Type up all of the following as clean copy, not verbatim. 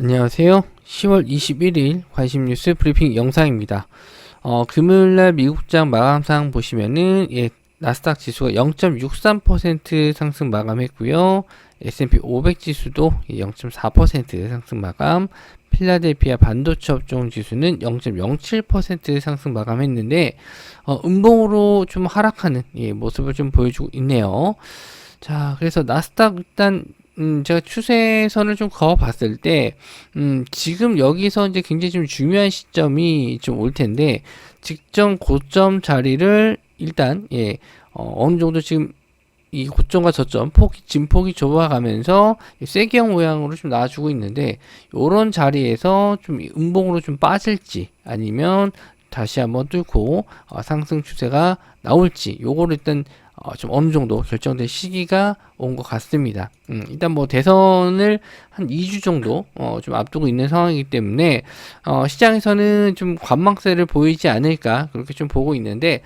안녕하세요. 10월 21일 관심 뉴스 브리핑 영상입니다. 금요일날 미국장 마감상 보시면은 나스닥 지수가 0.63% 상승 마감했고요. S&P 500 지수도 0.4% 상승 마감, 필라델피아 반도체 업종 지수는 0.07% 상승 마감했는데 음봉으로 좀 하락하는 모습을 좀 보여주고 있네요. 자, 그래서 나스닥 일단 제가 추세선을 좀 그어 봤을 때, 지금 여기서 이제 굉장히 좀 중요한 시점이 좀 올 텐데, 직전 고점 자리를 일단, 어느 정도 지금 이 고점과 저점, 진폭이 좁아가면서 쐐기형 모양으로 좀 나와주고 있는데, 요런 자리에서 좀 음봉으로 좀 빠질지, 아니면 다시 한번 뚫고 상승 추세가 나올지, 요거를 일단 좀 어느 정도 결정된 시기가 온 것 같습니다. 일단 뭐 대선을 한 2주 정도 좀 앞두고 있는 상황이기 때문에 시장에서는 좀 관망세를 보이지 않을까 그렇게 좀 보고 있는데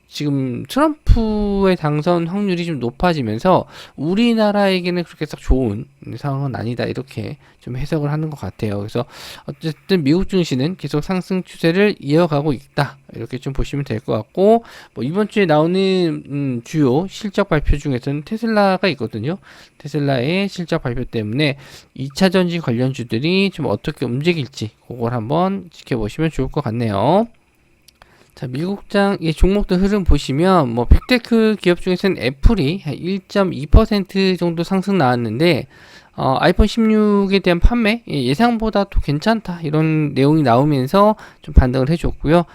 지금 트럼프의 당선 확률이 좀 높아지면서 우리나라에게는 그렇게 딱 좋은 상황은 아니다 이렇게 좀 해석을 하는 것 같아요. 그래서 어쨌든 미국 증시는 계속 상승 추세를 이어가고 있다 이렇게 좀 보시면 될 것 같고, 뭐 이번 주에 나오는 주요 실적 발표 중에서는 테슬라가 있거든요. 테슬라의 실적 발표 때문에 2차 전지 관련주들이 좀 어떻게 움직일지 그걸 한번 지켜보시면 좋을 것 같네요. 자, 미국장 종목들 흐름 보시면 뭐 빅테크 기업 중에서는 애플이 1.2% 정도 상승 나왔는데 아이폰 16에 대한 판매 예상보다 또 괜찮다 이런 내용이 나오면서 좀 반등을 해줬고요.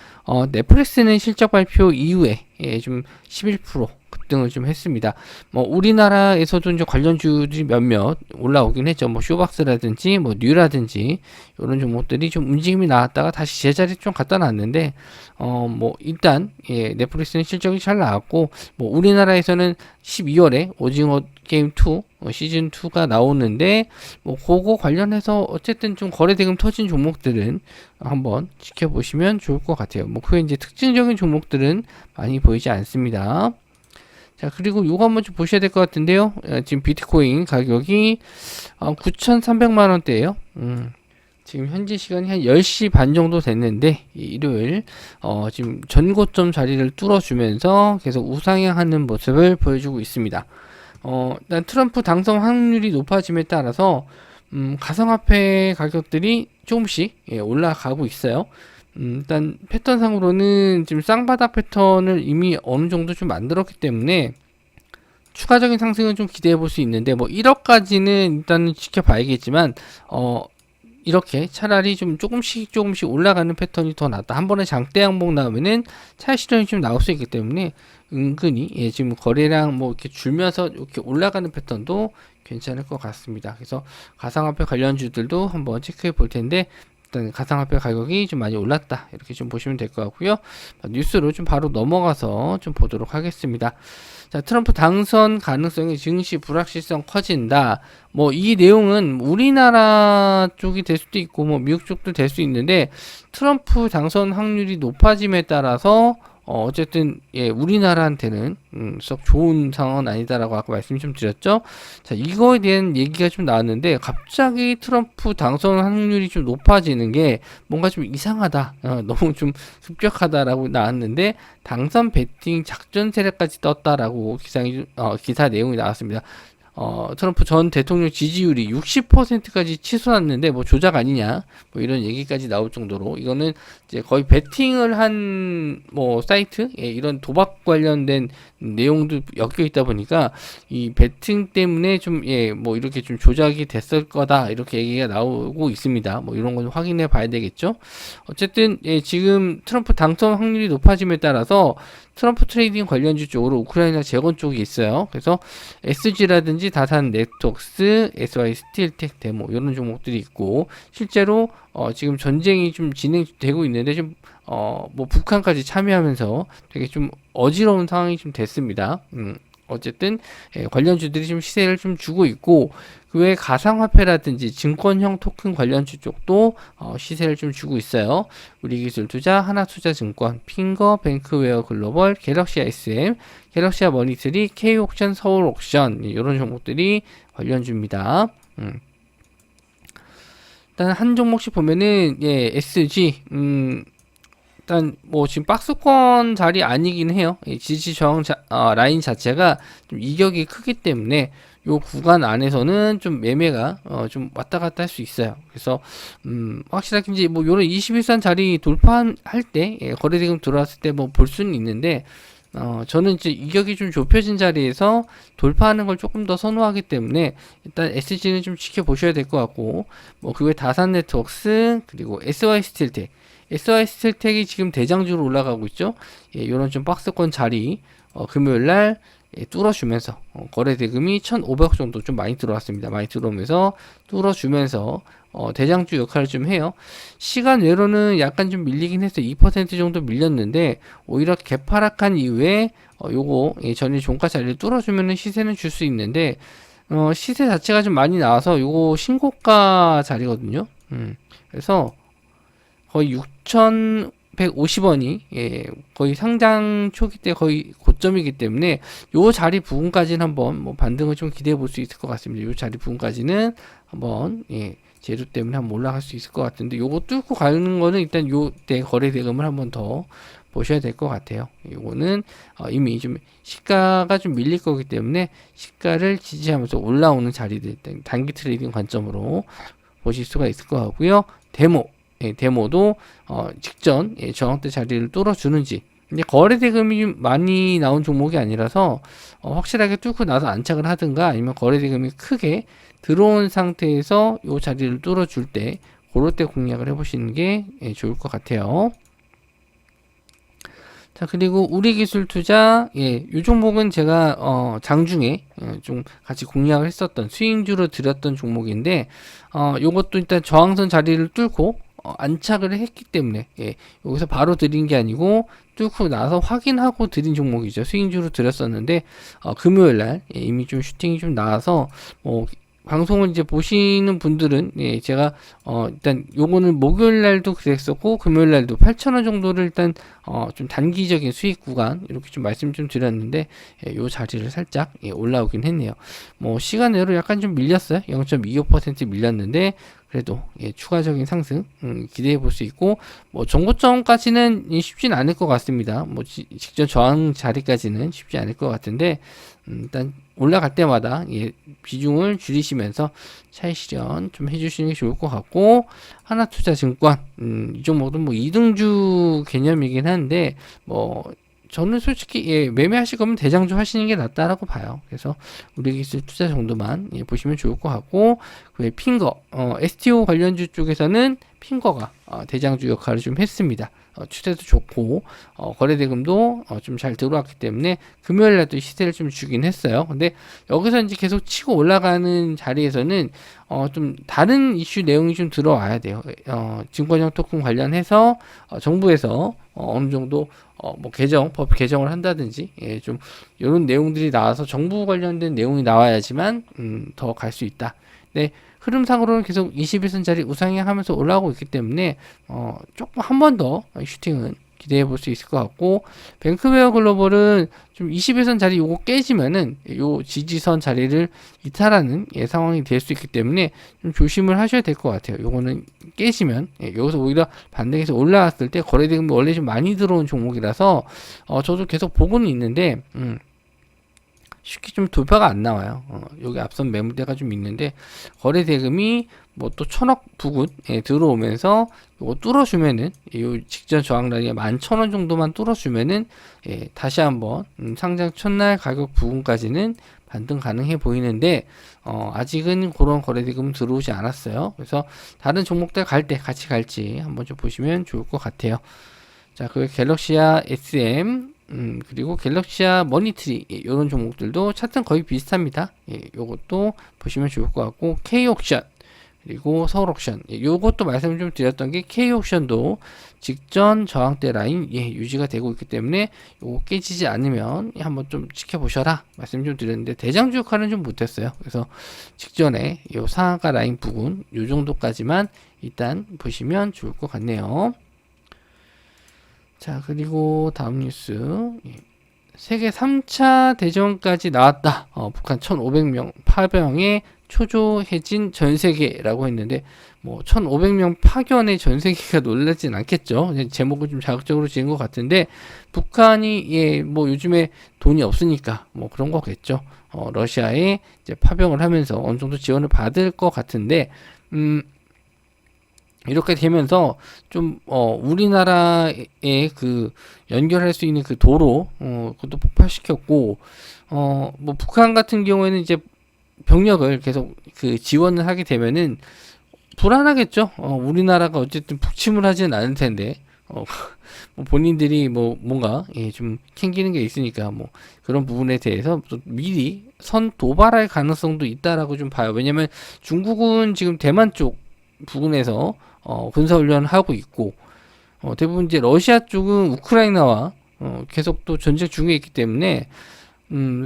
넷플릭스는 실적 발표 이후에 좀 11% 급등을 좀 했습니다. 뭐 우리나라에서도 이제 관련주들이 몇몇 올라오긴 했죠. 뭐 쇼박스라든지 뭐 뉴라든지 이런 종목들이 좀 움직임이 나왔다가 다시 제자리 좀 갖다 놨는데 뭐 일단 넷플릭스는 실적이 잘 나왔고, 뭐 우리나라에서는 12월에 오징어 게임 2 시즌 2가 나오는데 뭐 그거 관련해서 어쨌든 좀 거래 대금 터진 종목들은 한번 지켜보시면 좋을 것 같아요. 뭐 그 이제 특징적인 종목들은 많이 보이지 않습니다. 자, 그리고 요거 한번 좀 보셔야 될 것 같은데요. 지금 비트코인 가격이 9,300만 원대예요. 지금 현재 시간이 한 10시 반 정도 됐는데 일요일 지금 전고점 자리를 뚫어주면서 계속 우상향하는 모습을 보여주고 있습니다. 일단 트럼프 당선 확률이 높아짐에 따라서 가상화폐 가격들이 조금씩 올라가고 있어요. 일단 패턴상으로는 지금 쌍바닥 패턴을 이미 어느 정도 좀 만들었기 때문에 추가적인 상승은 좀 기대해 볼 수 있는데, 뭐 1억까지는 일단은 지켜봐야겠지만 이렇게 차라리 좀 조금씩 올라가는 패턴이 더 낫다. 한 번에 장대 양봉 나오면은 차익 실현이 좀 나올 수 있기 때문에 은근히 지금 거래량 뭐 이렇게 줄면서 이렇게 올라가는 패턴도 괜찮을 것 같습니다. 그래서 가상화폐 관련주들도 한번 체크해 볼 텐데, 일단 가상화폐 가격이 좀 많이 올랐다 이렇게 좀 보시면 될 것 같고요. 뉴스로 좀 바로 넘어가서 좀 보도록 하겠습니다. 자, 트럼프 당선 가능성이 증시 불확실성 커진다. 뭐 이 내용은 우리나라 쪽이 될 수도 있고 뭐 미국 쪽도 될 수 있는데, 트럼프 당선 확률이 높아짐에 따라서 어쨌든 우리나라한테는 썩 좋은 상황은 아니다라고 아까 말씀 좀 드렸죠. 자, 이거에 대한 얘기가 좀 나왔는데, 갑자기 트럼프 당선 확률이 좀 높아지는 게 뭔가 좀 이상하다, 너무 좀 급격하다라고 나왔는데, 당선 배팅 작전 세력까지 떴다라고 기사 내용이 나왔습니다. 트럼프 전 대통령 지지율이 60%까지 치솟았는데 뭐 조작 아니냐 뭐 이런 얘기까지 나올 정도로, 이거는 이제 거의 베팅을 한 뭐 사이트 이런 도박 관련된 내용도 엮여 있다 보니까 이 베팅 때문에 좀 뭐 이렇게 좀 조작이 됐을 거다 이렇게 얘기가 나오고 있습니다. 뭐 이런 건 확인해 봐야 되겠죠. 어쨌든 지금 트럼프 당선 확률이 높아짐에 따라서 트럼프 트레이딩 관련주 쪽으로 우크라이나 재건 쪽이 있어요. 그래서 SG라든지 다산 네트웍스, SY 스틸텍 데모 이런 종목들이 있고, 실제로 지금 전쟁이 좀 진행되고 있는데 좀 뭐 북한까지 참여하면서 되게 좀 어지러운 상황이 좀 됐습니다. 어쨌든 관련주들이 좀 시세를 좀 주고 있고, 그 외에 가상화폐라든지 증권형 토큰 관련주 쪽도 시세를 좀 주고 있어요. 우리기술투자, 하나투자증권, 핑거, 뱅크웨어 글로벌, 갤럭시아 SM, 갤럭시아 머니트리, K옥션, 서울옥션 이런 종목들이 관련주입니다. 일단 한 종목씩 보면은 예, SG 일단 뭐 지금 박스권 자리 아니긴 해요. 이 지지 저항 라인 자체가 좀 이격이 크기 때문에 요 구간 안에서는 좀 매매가 좀 왔다 갔다 할 수 있어요. 그래서 확실하게 이제 뭐 요런 21선 자리 돌파할 때 예, 거래대금 들어왔을 때 뭐 볼 수는 있는데 저는 이제 이격이 좀 좁혀진 자리에서 돌파하는 걸 조금 더 선호하기 때문에 일단 SG는 좀 지켜보셔야 될 것 같고, 뭐 그 외 다산 네트워크스 그리고 SY 스틸텍, SY 스틸텍이 지금 대장주로 올라가고 있죠. 예, 요런 좀 박스권 자리 금요일 날 예, 뚫어주면서 거래 대금이 1,500억 정도 좀 많이 들어왔습니다. 많이 들어오면서 뚫어주면서 대장주 역할을 좀 해요. 시간 외로는 약간 좀 밀리긴 했어요. 2% 정도 밀렸는데 오히려 개파락한 이후에 요거 예, 전일 종가 자리를 뚫어주면은 시세는 줄 수 있는데 시세 자체가 좀 많이 나와서 요거 신고가 자리거든요. 그래서 거의 6,150원이 예, 거의 상장 초기 때 거의 고점이기 때문에 요 자리 부분까지는 한번 뭐 반등을 좀 기대해 볼 수 있을 것 같습니다. 요 자리 부분까지는 한번 예, 재료 때문에 한번 올라갈 수 있을 것 같은데 요거 뚫고 가는 거는 일단 요때 거래 대금을 한번 더 보셔야 될 것 같아요. 요거는 이미 좀 시가가 좀 밀릴 거기 때문에 시가를 지지하면서 올라오는 자리들 단기 트레이딩 관점으로 보실 수가 있을 것 같고요. 예, 데모도 직전 예, 저항대 자리를 뚫어주는지. 근데 거래 대금이 좀 많이 나온 종목이 아니라서 확실하게 뚫고 나서 안착을 하든가 아니면 거래 대금이 크게 들어온 상태에서 이 자리를 뚫어줄 때 그럴 때 공략을 해보시는 게 예, 좋을 것 같아요. 자, 그리고 우리기술투자, 예, 이 종목은 제가, 장중에, 좀 같이 공략을 했었던, 스윙주로 드렸던 종목인데, 요것도 일단 저항선 자리를 뚫고, 안착을 했기 때문에, 예, 여기서 바로 드린 게 아니고, 뚫고 나서 확인하고 드린 종목이죠. 스윙주로 드렸었는데, 금요일 날, 예, 이미 좀 슈팅이 좀 나와서, 방송을 이제 보시는 분들은 예, 제가 일단 요거는 목요일 날도 그랬었고 금요일 날도 8,000원 정도를 일단 좀 단기적인 수익 구간 이렇게 좀 말씀 좀 드렸는데 예, 요 자리를 살짝 예, 올라오긴 했네요. 뭐 시간으로 약간 좀 밀렸어요. 0.25% 밀렸는데 그래도 예, 추가적인 상승 기대해 볼 수 있고 뭐 정고점까지는 쉽진 않을 것 같습니다. 뭐 직전 저항 자리까지는 쉽지 않을 것 같은데 일단 올라갈 때마다 예, 비중을 줄이시면서 차익 실현 좀 해주시는 게 좋을 것 같고 하나투자증권 이 종목도 뭐 2등주 개념이긴 한데 뭐 저는 솔직히 예, 매매하실 거면 대장주 하시는 게 낫다라고 봐요. 그래서 우리기술 투자 정도만 예, 보시면 좋을 것 같고 그 핑거 STO 관련주 쪽에서는 핑거가 대장주 역할을 좀 했습니다. 추세도 좋고 거래 대금도 좀 잘 들어왔기 때문에 금요일 날도 시세를 좀 주긴 했어요. 근데 여기서 이제 계속 치고 올라가는 자리에서는 좀 다른 이슈 내용이 좀 들어와야 돼요. 증권형 토큰 관련해서 정부에서 어느 정도 뭐 법 개정을 한다든지 예, 좀 이런 내용들이 나와서 정부 관련된 내용이 나와야지만 더 갈 수 있다. 네. 흐름상으로는 계속 21선짜리 우상향하면서 올라오고 있기 때문에 조금 한 번 더 슈팅은 기대해 볼 수 있을 것 같고 뱅크웨어 글로벌은 좀 21선 자리 요거 깨지면은 요 지지선 자리를 이탈하는 예, 상황이 될 수 있기 때문에 좀 조심을 하셔야 될 것 같아요. 요거는 깨지면 예, 여기서 오히려 반등해서 올라왔을 때 거래대금이 원래 좀 많이 들어온 종목이라서 저도 계속 보고는 있는데 쉽게 좀 돌파가 안 나와요. 여기 앞선 매물대가 좀 있는데 거래 대금이 뭐 또 1,000억 부근에 들어오면서 요거 뚫어주면은 요 직전 저항 라인에 11,000원 정도만 뚫어주면은 예, 다시 한번 상장 첫날 가격 부근까지는 반등 가능해 보이는데 아직은 그런 거래 대금은 들어오지 않았어요. 그래서 다른 종목들 갈 때 같이 갈지 한번 좀 보시면 좋을 것 같아요. 자, 그 갤럭시아 SM 그리고 갤럭시아 머니트리 이런 종목들도 차트는 거의 비슷합니다. 예, 요것도 보시면 좋을 것 같고 K옥션 그리고 서울옥션 요것도 말씀을 좀 드렸던 게 K옥션도 직전 저항대 라인 예, 유지가 되고 있기 때문에 요거 깨지지 않으면 한번 좀 지켜보셔라 말씀 좀 드렸는데 대장주 역할은 좀 못했어요. 그래서 직전에 요 상한가 라인 부근 요 정도까지만 일단 보시면 좋을 것 같네요. 자, 그리고 다음 뉴스. 세계 3차 대전까지 나왔다. 북한 1,500명 파병에 초조해진 전 세계라고 했는데 뭐 1,500명 파견에 전 세계가 놀라진 않겠죠. 제목을 좀 자극적으로 지은 것 같은데 북한이 뭐 요즘에 돈이 없으니까 뭐 그런 거겠죠. 러시아에 이제 파병을 하면서 어느 정도 지원을 받을 것 같은데 이렇게 되면서 좀 우리나라에 그 연결할 수 있는 그 도로 그것도 폭파시켰고 뭐 북한 같은 경우에는 이제 병력을 계속 그 지원을 하게 되면은 불안하겠죠. 우리나라가 어쨌든 북침을 하지는 않을 텐데 뭐 본인들이 뭐 뭔가 좀 캥기는 게 있으니까 뭐 그런 부분에 대해서 또 미리 선 도발할 가능성도 있다라고 좀 봐요. 왜냐면 중국은 지금 대만 쪽 부근에서 군사훈련을 하고 있고 대부분 이제 러시아 쪽은 우크라이나와 계속 또 전쟁 중에 있기 때문에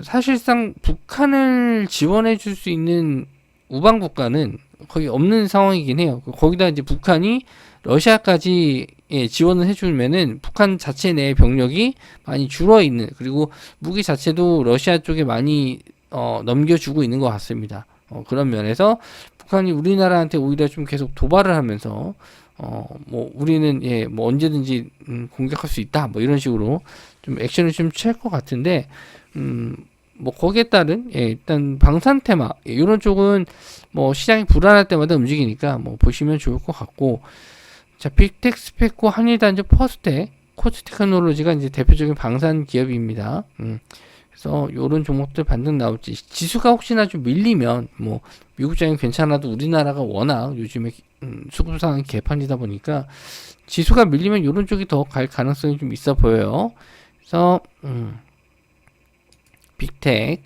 사실상 북한을 지원해 줄 수 있는 우방 국가는 거의 없는 상황이긴 해요. 거기다 이제 북한이 러시아까지 지원을 해주면은 북한 자체 내 병력이 많이 줄어 있는, 그리고 무기 자체도 러시아 쪽에 많이 넘겨주고 있는 것 같습니다. 그런 면에서 북한이 우리나라한테 오히려 좀 계속 도발을 하면서 뭐 우리는 뭐 언제든지 공격할 수 있다 뭐 이런 식으로 좀 액션을 좀 취할 것 같은데 뭐 거기에 따른 일단 방산 테마 이런 쪽은 뭐 시장이 불안할 때마다 움직이니까 뭐 보시면 좋을 것 같고, 자 빅텍, 스페코, 한일단조, 퍼스텍, 코스테크놀로지가 이제 대표적인 방산 기업입니다. 그래서 요런 종목들 반등 나올지, 지수가 혹시나 좀 밀리면 뭐 미국장이 괜찮아도 우리나라가 워낙 요즘에 수급 상황이 개판이다 보니까 지수가 밀리면 요런 쪽이 더 갈 가능성이 좀 있어 보여요. 그래서 빅텍,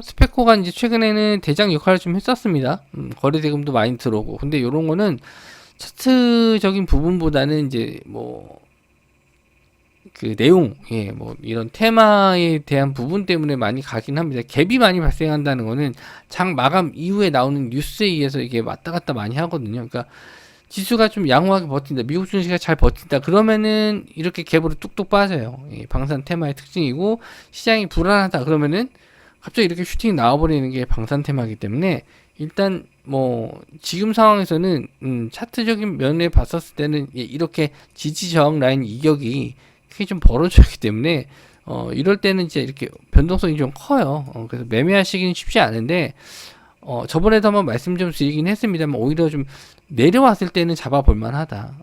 스페코가 이제 최근에는 대장 역할을 좀 했었습니다. 거래 대금도 많이 들어오고. 근데 요런 거는 차트적인 부분보다는 이제 뭐 그 내용, 뭐 이런 테마에 대한 부분 때문에 많이 가긴 합니다. 갭이 많이 발생한다는 거는 장 마감 이후에 나오는 뉴스에 의해서 이게 왔다 갔다 많이 하거든요. 그러니까 지수가 좀 양호하게 버틴다, 미국 증시가 잘 버틴다, 그러면은 이렇게 갭으로 뚝뚝 빠져요. 방산 테마의 특징이고, 시장이 불안하다 그러면은 갑자기 이렇게 슈팅이 나와버리는 게 방산 테마이기 때문에 일단 뭐 지금 상황에서는 차트적인 면에 봤었을 때는 이렇게 지지 저항 라인 이격이 크게 좀 벌어져 있기 때문에 이럴 때는 이제 이렇게 변동성이 좀 커요. 그래서 매매하시기는 쉽지 않은데 저번에도 한번 말씀 좀 드리긴 했습니다만 오히려 좀 내려왔을 때는 잡아볼 만하다.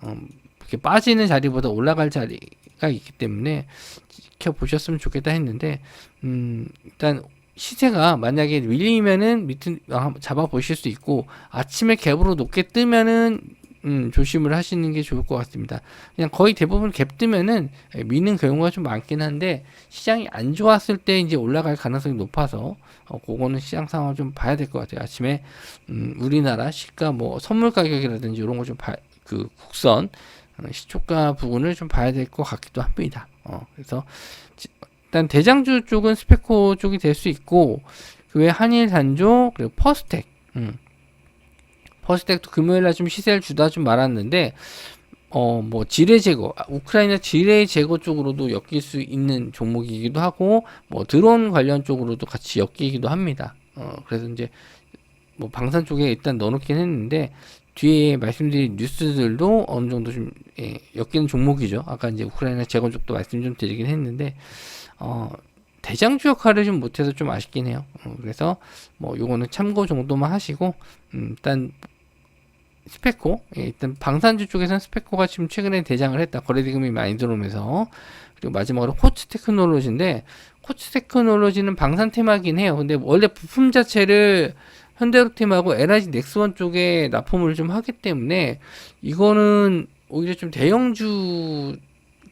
이렇게 빠지는 자리보다 올라갈 자리가 있기 때문에 지켜보셨으면 좋겠다 했는데 일단 시세가 만약에 밀리면은 밑에 잡아보실 수 있고, 아침에 갭으로 높게 뜨면은 조심을 하시는 게 좋을 것 같습니다. 그냥 거의 대부분 갭 뜨면은 미는 경우가 좀 많긴 한데, 시장이 안 좋았을 때 이제 올라갈 가능성이 높아서 그거는 시장 상황을 좀 봐야 될 것 같아요. 아침에 우리나라 시가 뭐 선물 가격이라든지 이런 거 좀 그 국선 시초가 부분을 좀 봐야 될 것 같기도 합니다. 그래서 일단 대장주 쪽은 스페코 쪽이 될 수 있고, 그 외 한일 단조 그리고 퍼스텍, 퍼스텍도 금요일날 좀 시세를 주다 좀 말았는데 뭐 지뢰 제거, 우크라이나 지뢰 제거 쪽으로도 엮일 수 있는 종목이기도 하고, 뭐 드론 관련 쪽으로도 같이 엮이기도 합니다. 그래서 이제 뭐 방산 쪽에 일단 넣어놓긴 했는데 뒤에 말씀드린 뉴스들도 어느 정도 좀 엮이는 종목이죠. 아까 이제 우크라이나 제거 쪽도 말씀 좀 드리긴 했는데 대장주 역할을 좀 못해서 좀 아쉽긴 해요. 그래서 뭐 요거는 참고 정도만 하시고 일단 스페코, 일단 방산주 쪽에서는 스페코가 지금 최근에 대장을 했다. 거래대금이 많이 들어오면서. 그리고 마지막으로 코츠 테크놀로지인데, 코츠 테크놀로지는 방산 테마긴 해요. 근데 원래 부품 자체를 현대로템하고 LG 넥스원 쪽에 납품을 좀 하기 때문에 이거는 오히려 좀 대형주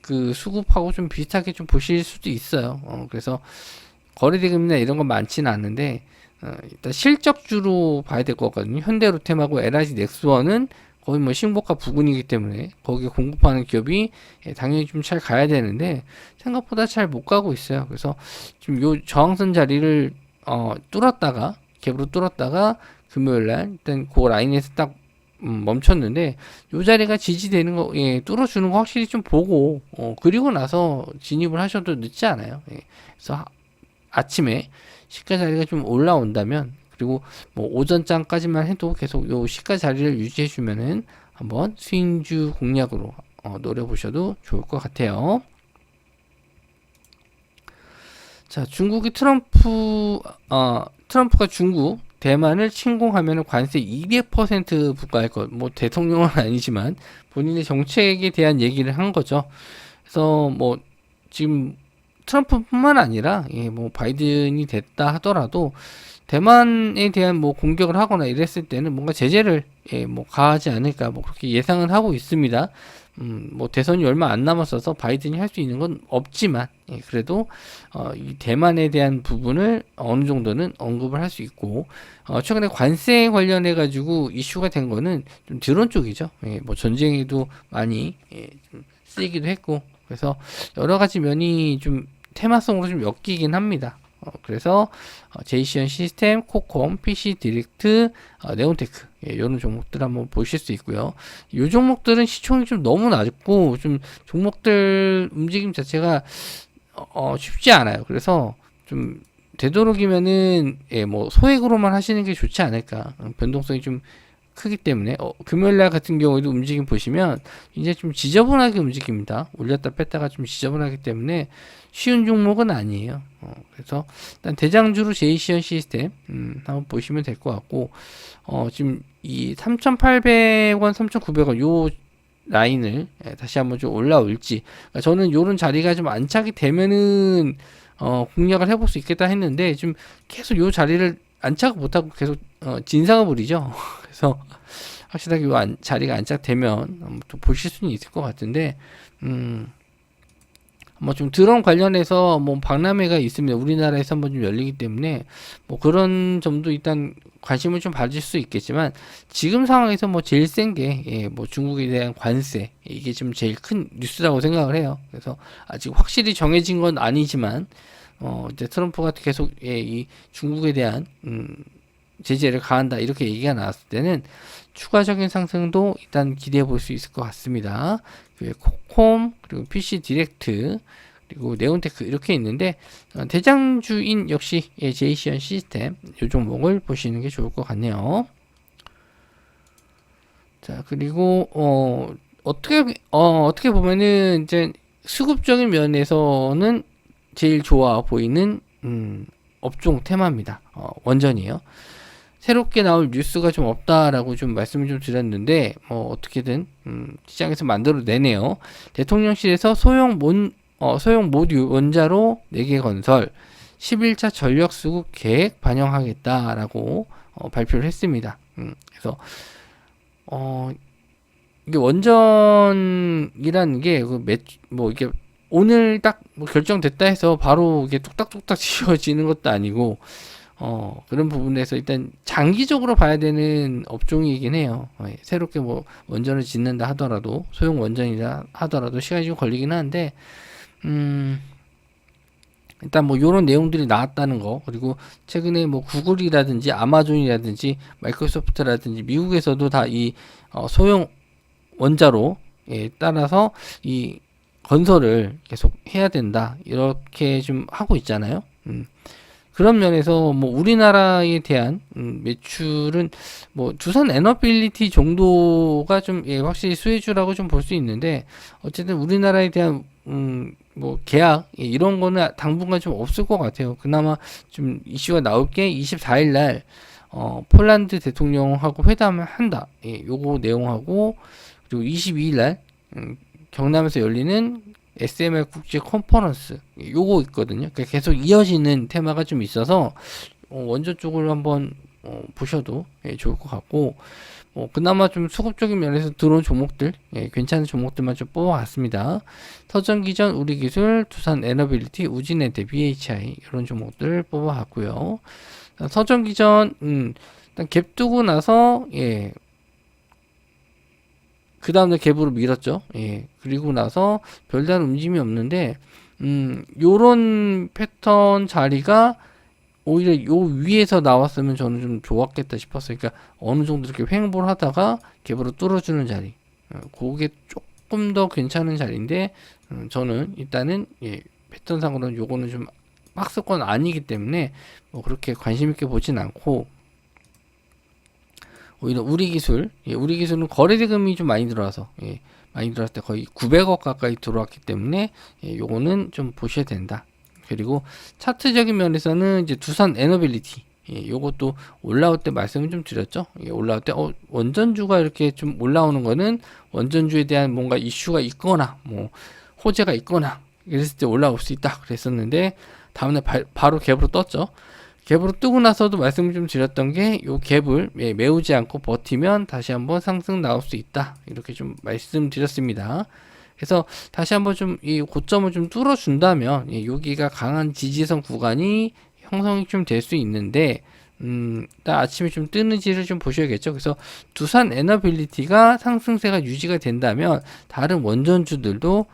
그 수급하고 좀 비슷하게 좀 보실 수도 있어요. 그래서 거래대금이나 이런 건 많지는 않은데 일단 실적주로 봐야 될 것 같거든요. 현대로템하고 LG 넥스원은 거의 뭐 신고가 부근이기 때문에 거기에 공급하는 기업이 당연히 좀 잘 가야 되는데 생각보다 잘 못 가고 있어요. 그래서 지금 요 저항선 자리를 뚫었다가 갭으로 뚫었다가 금요일날 일단 그 라인에서 딱 멈췄는데, 요 자리가 지지되는 거, 뚫어주는 거 확실히 좀 보고 그리고 나서 진입을 하셔도 늦지 않아요. 그래서 아침에 시가 자리가 좀 올라온다면 그리고 뭐 오전장까지만 해도 계속 요 시가 자리를 유지해 주면은 한번 스윙주 공략으로 노려보셔도 좋을 것 같아요. 자, 중국이 트럼프가 중국, 대만을 침공하면 관세 200% 부과할 것. 뭐 대통령은 아니지만 본인의 정책에 대한 얘기를 한 거죠. 그래서 뭐 지금 트럼프뿐만 아니라 뭐 바이든이 됐다 하더라도 대만에 대한 뭐 공격을 하거나 이랬을 때는 뭔가 제재를 뭐 가하지 않을까 뭐 그렇게 예상은 하고 있습니다. 뭐 대선이 얼마 안 남았어서 바이든이 할 수 있는 건 없지만 그래도 이 대만에 대한 부분을 어느 정도는 언급을 할 수 있고 최근에 관세 관련해 가지고 이슈가 된 거는 좀 드론 쪽이죠. 뭐 전쟁에도 많이 좀 쓰이기도 했고 그래서 여러 가지 면이 좀 테마성으로 좀 엮이긴 합니다. 그래서 제이시언 시스템, 코콤, PC 디렉트, 네온테크 이런 종목들 한번 보실 수 있고요. 이 종목들은 시총이 좀 너무 낮고 좀 종목들 움직임 자체가 쉽지 않아요. 그래서 좀 되도록이면은 뭐 소액으로만 하시는 게 좋지 않을까. 변동성이 좀 크기 때문에 금요일날 같은 경우에도 움직임 보시면 이제 좀 지저분하게 움직입니다. 올렸다 뺐다가 좀 지저분하기 때문에 쉬운 종목은 아니에요. 그래서 일단 대장주로 제이시언 시스템 한번 보시면 될 것 같고 지금 이 3,800원, 3,900원 요 라인을 다시 한번 좀 올라올지 그러니까 저는 요런 자리가 좀 안착이 되면은 공략을 해볼 수 있겠다 했는데 좀 계속 요 자리를 안착 못하고 계속 진상을 부리죠. 그래서 확실하게 요 자리가 안착되면 또 보실 수는 있을 것 같은데 뭐 좀 드론 관련해서 뭐 박람회가 있습니다. 우리나라에서 한번 좀 열리기 때문에 뭐 그런 점도 일단 관심을 좀 가질 수 있겠지만 지금 상황에서 뭐 제일 센 게 뭐 중국에 대한 관세 이게 좀 제일 큰 뉴스라고 생각을 해요. 그래서 아직 확실히 정해진 건 아니지만 이제 트럼프가 계속 이 중국에 대한 제재를 가한다 이렇게 얘기가 나왔을 때는 추가적인 상승도 일단 기대해 볼 수 있을 것 같습니다. 코콤 그리고 PC 디렉트 그리고 네온테크 이렇게 있는데 대장주인 역시 제이시언 시스템 이 종목을 보시는 게 좋을 것 같네요. 자 그리고 어떻게 보면은 이제 수급적인 면에서는 제일 좋아 보이는 업종 테마입니다. 원전이에요. 새롭게 나올 뉴스가 좀 없다라고 좀 말씀을 좀 드렸는데 어떻게든 시장에서 만들어내네요. 대통령실에서 소형 모듈 원자로 4개 건설 11차 전력 수급 계획 반영하겠다라고 발표를 했습니다. 그래서 이게 원전이라는 게 뭐 이게 오늘 딱 뭐 결정됐다 해서 바로 이게 뚝딱뚝딱 지어지는 것도 아니고 그런 부분에서 일단 장기적으로 봐야 되는 업종이긴 해요. 새롭게 뭐 원전을 짓는다 하더라도 소형 원전이라 하더라도 시간이 좀 걸리긴 하는데 일단 뭐 요런 내용들이 나왔다는 거 그리고 최근에 뭐 구글이라든지 아마존이라든지 마이크로소프트라든지 미국에서도 다 이 소형 원자로 따라서 이 건설을 계속 해야 된다 이렇게 좀 하고 있잖아요. 그런 면에서 뭐 우리나라에 대한 매출은 뭐 두산 에너빌리티 정도가 좀 확실히 수혜주라고 좀 볼 수 있는데 어쨌든 우리나라에 대한 뭐 계약 이런 거는 당분간 좀 없을 것 같아요. 그나마 좀 이슈가 나올 게 24일 날 폴란드 대통령하고 회담을 한다. 요거 내용하고 그리고 22일 날 경남에서 열리는 SMR 국제 컨퍼런스 요거 있거든요. 그러니까 계속 이어지는 테마가 좀 있어서 원전 쪽을 한번 보셔도 좋을 것 같고 그나마 좀 수급적인 면에서 들어온 종목들 괜찮은 종목들만 좀 뽑아왔습니다. 서전기전, 우리기술, 두산 에너빌리티, 우진에드, BHI 이런 종목들 뽑아왔고요. 서전기전 일단 갭 두고 나서 그 다음날 갭으로 밀었죠. 그리고 나서 별다른 움직임이 없는데, 요런 패턴 자리가 오히려 요 위에서 나왔으면 저는 좀 좋았겠다 싶었어요. 그러니까 어느 정도 이렇게 횡보를 하다가 갭으로 뚫어주는 자리. 그게 조금 더 괜찮은 자리인데, 저는 일단은, 패턴상으로는 요거는 좀 박스권 아니기 때문에, 뭐 그렇게 관심있게 보진 않고, 오히려 우리 기술은 거래 대금이 좀 많이 들어와서, 많이 들어왔을 때 거의 900억 가까이 들어왔기 때문에, 요거는 좀 보셔야 된다. 그리고 차트적인 면에서는 이제 두산 에너빌리티, 요것도 올라올 때 말씀을 좀 드렸죠. 올라올 때, 원전주가 이렇게 좀 올라오는 거는 원전주에 대한 뭔가 이슈가 있거나, 뭐, 호재가 있거나, 이랬을 때 올라올 수 있다. 그랬었는데, 다음날 바로 갭으로 떴죠. 갭으로 뜨고 나서도 말씀을 좀 드렸던 게, 요 갭을 메우지 않고 버티면 다시 한번 상승 나올 수 있다. 이렇게 좀 말씀드렸습니다. 그래서 다시 한번 좀 이 고점을 좀 뚫어준다면, 여기가 강한 지지선 구간이 형성이 좀 될 수 있는데, 일단 아침에 좀 뜨는지를 좀 보셔야겠죠. 그래서 두산 에너빌리티가 상승세가 유지가 된다면 다른 원전주들도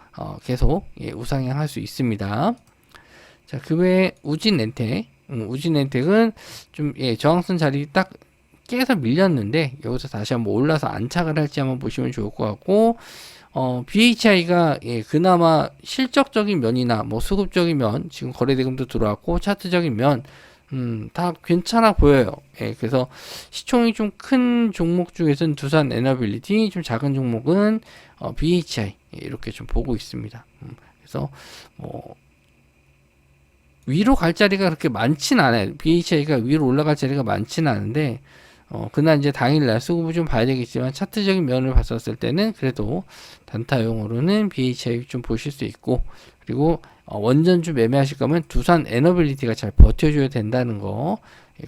계속 우상향할 수 있습니다. 자, 그 외에 우진엔텍은 좀 저항선 자리 딱 깨서 밀렸는데 여기서 다시 한번 올라서 안착을 할지 한번 보시면 좋을 것 같고, BHI가 그나마 실적적인 면이나 뭐 수급적인 면, 지금 거래대금도 들어왔고 차트적인 면, 다 괜찮아 보여요. 그래서 시총이 좀 큰 종목 중에서는 두산 에너빌리티, 좀 작은 종목은 BHI 이렇게 좀 보고 있습니다. 그래서 뭐 위로 갈 자리가 그렇게 많진 않아요. BHI가 위로 올라갈 자리가 많진 않은데, 그날 이제 당일날 수급을 좀 봐야 되겠지만, 차트적인 면을 봤었을 때는 그래도 단타용으로는 BHI 좀 보실 수 있고, 그리고 원전주 매매하실 거면 두산 에너빌리티가 잘 버텨줘야 된다는 거,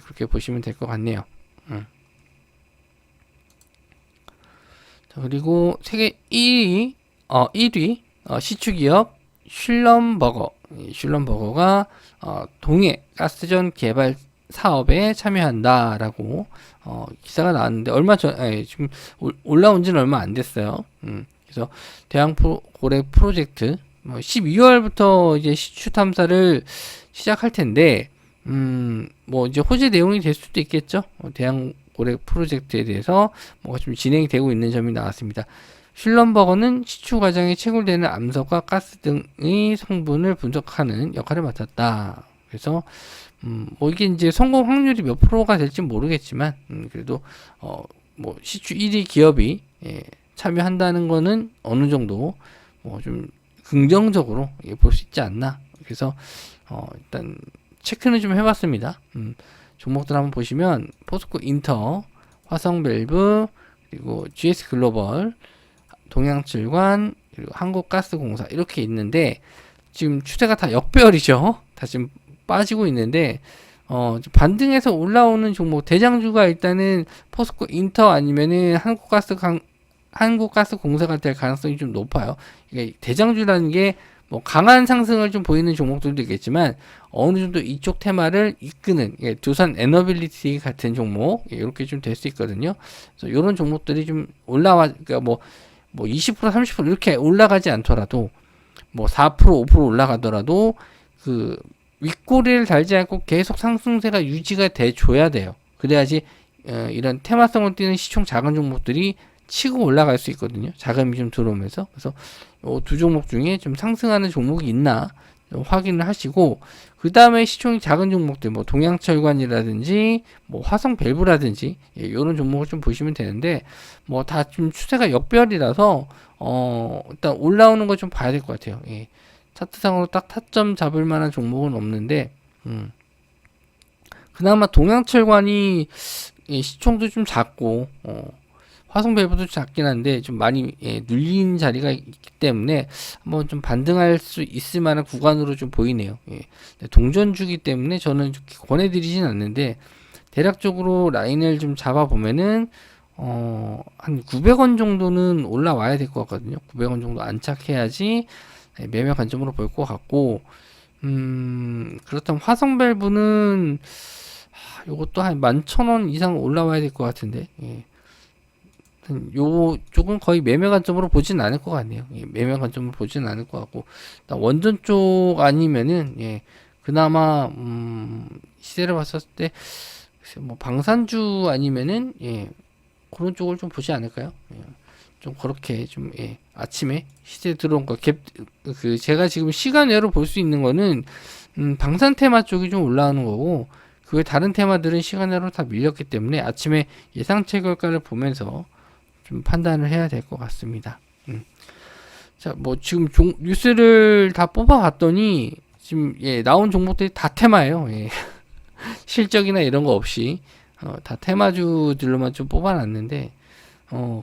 그렇게 보시면 될 것 같네요. 자, 그리고 세계 1위 시추기업 슐럼버거가 동해 가스전 개발 사업에 참여한다라고 기사가 나왔는데 지금 올라온 지는 얼마 안 됐어요. 그래서 고래 프로젝트 12월부터 이제 시추 탐사를 시작할 텐데, 뭐 이제 호재 내용이 될 수도 있겠죠. 고래 프로젝트에 대해서 뭐가 좀 진행이 되고 있는 점이 나왔습니다. 슐럼버거는 시추 과정에 채굴되는 암석과 가스 등의 성분을 분석하는 역할을 맡았다. 그래서 뭐 이게 이제 성공 확률이 몇 프로가 될지 모르겠지만, 그래도 뭐 시추 1위 기업이 참여한다는 거는 어느 정도 뭐 좀 긍정적으로 볼 수 있지 않나. 그래서 일단 체크는 좀 해봤습니다. 종목들 한번 보시면 포스코 인터, 화성밸브, 그리고 GS 글로벌, 동양철관, 그리고 한국가스공사 이렇게 있는데, 지금 추세가 다 역배열이죠. 다 지금 빠지고 있는데, 반등해서 올라오는 종목 대장주가 일단은 포스코 인터 아니면은 한국가스공사가 될 가능성이 좀 높아요. 이게 대장주라는 게 뭐 강한 상승을 좀 보이는 종목들도 있겠지만, 어느 정도 이쪽 테마를 이끄는 두산 에너빌리티 같은 종목 이렇게 좀 될 수 있거든요. 그래서 이런 종목들이 좀 그러니까 뭐 20% 30% 이렇게 올라가지 않더라도, 뭐 4% 5% 올라가더라도 그 윗꼬리를 달지 않고 계속 상승세가 유지가 돼 줘야 돼요. 그래야지 이런 테마성을 띠는 시총 작은 종목들이 치고 올라갈 수 있거든요. 자금이 좀 들어오면서. 그래서 이 두 종목 중에 좀 상승하는 종목이 있나 좀 확인을 하시고, 그 다음에 시총이 작은 종목들, 뭐 동양철관이라든지 뭐 화성밸브라든지 이런 종목을 좀 보시면 되는데, 뭐 다 좀 추세가 역별이라서 일단 올라오는 거 좀 봐야 될 것 같아요. 차트상으로 딱 타점 잡을 만한 종목은 없는데, 그나마 동양철관이 시총도 좀 작고 화성밸브도 작긴 한데 좀 많이 눌린 자리가 있기 때문에 한번 좀 반등할 수 있을 만한 구간으로 좀 보이네요. 동전주기 때문에 저는 권해드리진 않는데, 대략적으로 라인을 좀 잡아보면은 한 900원 정도는 올라와야 될 것 같거든요. 900원 정도 안착해야지 매매 관점으로 볼 것 같고, 그렇다면 화성밸브는 요것도 한 11,000원 이상 올라와야 될 것 같은데, 요 쪽은 거의 매매 관점으로 보진 않을 것 같네요. 매매 관점으로 보진 않을 것 같고, 원전 쪽 아니면은 그나마 시세를 봤었을 때 뭐 방산주 아니면은 그런 쪽을 좀 보지 않을까요? 좀 그렇게 좀 아침에 시세 들어온 거 제가 지금 시간외로 볼 수 있는 거는 방산 테마 쪽이 좀 올라오는 거고, 그 외 다른 테마들은 시간으로 다 밀렸기 때문에 아침에 예상치 결과를 보면서 좀 판단을 해야 될 것 같습니다. 자, 뭐 지금 뉴스를 다 뽑아봤더니 지금 나온 종목들이 다 테마예요. 실적이나 이런 거 없이 다 테마주들로만 좀 뽑아놨는데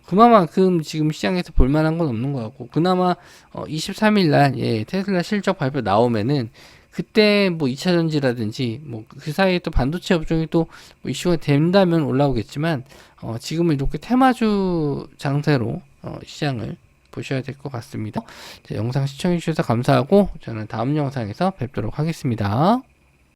그만큼 지금 시장에서 볼만한 건 없는 것 같고, 그나마 23일 날 테슬라 실적 발표 나오면은 그때 뭐 2차 전지라든지 뭐 그 사이에 또 반도체 업종이 또뭐 이슈가 된다면 올라오겠지만 지금은 이렇게 테마주 장세로 시장을 보셔야 될 것 같습니다. 자, 영상 시청해 주셔서 감사하고 저는 다음 영상에서 뵙도록 하겠습니다.